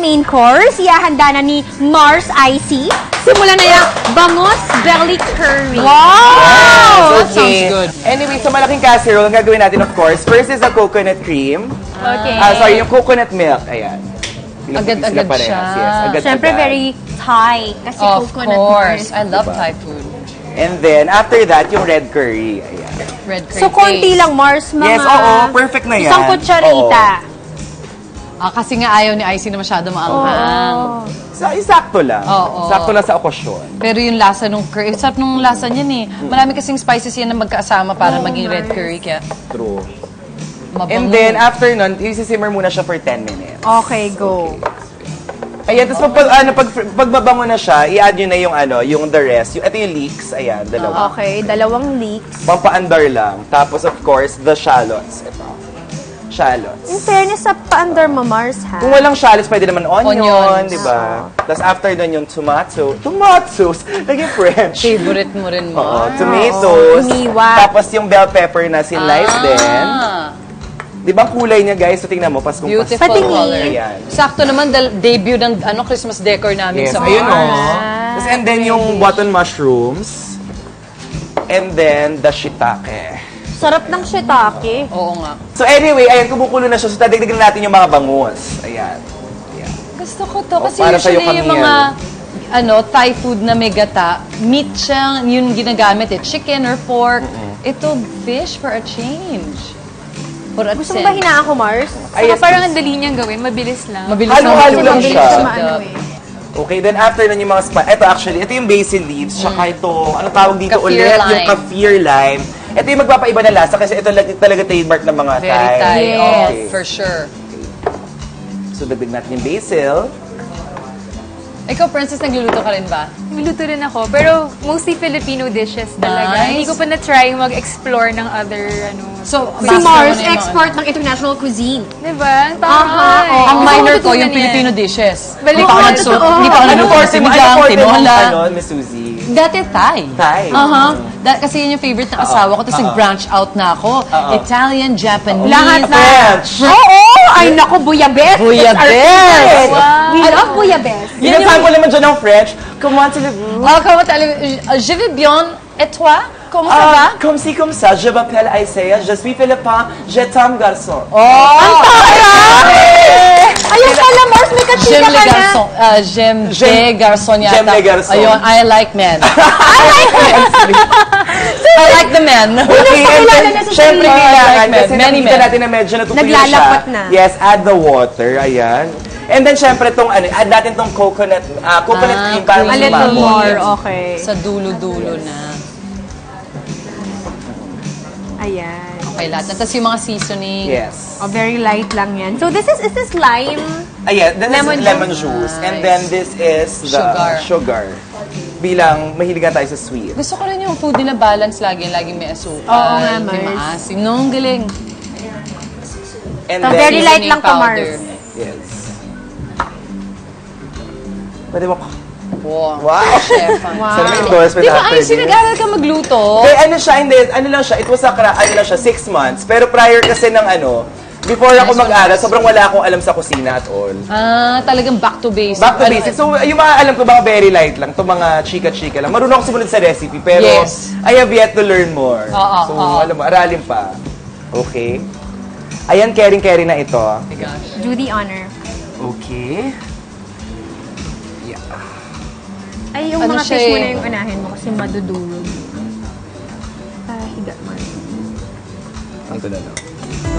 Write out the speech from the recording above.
main course. Ihahanda na ni Mars Icy. Simulan na yung Bangus Belly Curry. Wow! That sounds good. Anyway, sa malaking casserole, ang gagawin natin, of course, first is the coconut cream. Okay. Sorry, yung coconut milk. Ayan. Agad-agad siya. Yes, agad-agad. Siyempre, very Thai. Kasi Of coconut course. milk. I love Thai food. And then, after that, yung red curry. Ayan. Red curry So, konti paste. lang, Mars. Mga Yes, oo. Perfect na yan. Isang kutsarita. Kasi nga ayaw ni Icy na masyado maanghang. Sakto lang. Oo. Sakto lang sa okasyon. Pero yung lasa nung curry, sarap nung lasa niyan eh. Marami kasing spices yan na magkasama para maging red curry. Kaya True. mabango. And then, after nun, isi-simmer muna siya for 10 minutes. Okay, go. Ayan, tapos pag mabango na siya, i-add nyo na yung the rest. Ito yung leeks. Ayan, dalawa. Okay, dalawang leeks. Pampaandar lang. Tapos, of course, the shallots. Ito. Shallots. In fairness sa paandar mo, Mars, ha? Kung walang shallots, pwede naman onion, Onions. di ba? Tapos after nun yung tomatoes, naging French. favorite mo rin mo. Oo, tomatoes. Hiniwa. Tapos yung bell pepper na sinlice din. Di ba ang kulay niya, guys? So tingnan mo, paskong Beautiful Patingin. color. Ayan. Sakto naman, debut ng Christmas decor namin Yes, sa ayun o. Mars. Tapos and then yung button mushrooms. And then the shiitake. Sarap ng shiitake. Oo nga. So anyway, ayan, kumukulo na siya. So dadagdagan natin yung mga bangus. Ayan. Ayan. Gusto ko to kasi para sa'yo, usually yung Camille. mga Thai food na may gata, meat siya yung ginagamit eh. Chicken or pork. Ito, fish for a change. For a Gusto mo ba hinaan ko, Mars? Ay, yes, Parang ang dali niyang gawin, mabilis lang. Mabilis Halo-halo lang mabilis siya. Maano eh. Okay, then after nun yung mga ito actually, ito yung basil leaves, tsaka ito, ano tawag dito Kaffir ulit? lime. Yung kaffir lime. Ito yung magpapaiba ng lasa kasi ito talaga trademark ng mga Very Thai. Thai. Yes. Oh, Okay. for sure. So, dagdag natin yung basil. Ikaw, Princess, nagluluto ka rin ba? Niluto rin ako, pero mostly Filipino dishes talaga. Nice. Hindi ko pa na-try mag-explore ng other, So, Si master mo Mars, na yung mga- export ng international cuisine. diba? Ang Aha, taray. oo. Ang minor ko, Gusto yung yan. Filipino dishes. Balik Hindi pa ako ko, nagsuot. totoo. Hindi pa ako Ano nagluto forte sa mo? Ano sinigang, forte mo? tinola. Miss Suzy? Dati Thai. Thai. Kasi yun yung favorite ng asawa ko. Tapos nag-branch out na ako. Italian, Japanese. Lahat na. French. Oo! Ay, naku, bouillabaisse. Bouillabaisse. We love bouillabaisse. Inasaan ko naman dyan ng French. Come on, to the... Comment je vais bien. Et toi? Comment ça va? Comme si, comme ça, je m'appelle Isaiah, je suis Philippin, je t'aime garçon. Ang Ayun pala, Mars, may kachika J'aime ka les na. garçons. J'aime des garçons yata. J'aime les garçons. Ayun, I like men. I like the men. Okay, and then, na sa syempre sarili. kailangan, Like kasi many nakita men. natin na medyo natutuyo Naglalapat siya. na. Yes, add the water, ayan. And then, syempre, add natin tong coconut cream para cream. A little sumabot. more, okay. Sa dulo-dulo na. Ayan. Okay, lahat na. Tapos yung mga seasoning. Yes. Oh, very light lang yan. So, is this lime? Ayan, then Lemon this is lemon juice. And then this is the sugar. Bilang mahilig tayo sa sweet. Gusto ko rin yung food nila balance lagi. Laging may asukal. Oo nga, May Mars. maasim. No, ang galing. And So, then, very light seasoning lang to, powder. Mars. yes. Pwede mo, Wow. wow! Chef. Sana may endorsement Di ba, after ay, this. sinag-aral ka magluto? Hindi, ano siya, hindi, ano lang siya, it was ano lang siya, 6 months. Pero prior kasi ng before ako mag-aral, sobrang wala akong alam sa kusina at all. Talagang back to basics. Back to basics. So, yung mga alam ko, mga very light lang. Itong mga chika-chika lang. Marunong ako sumunod sa recipe, pero Yes. I have yet to learn more. So, oo. alam mo, aralin pa. Okay. Ayan, caring-caring na ito. Oh my gosh. Do the honor. Okay. Yeah. Ay, yung Ano mga siya fish mo eh? na yung unahin mo kasi madudurog. Higa, Mars. Ang tulad. So,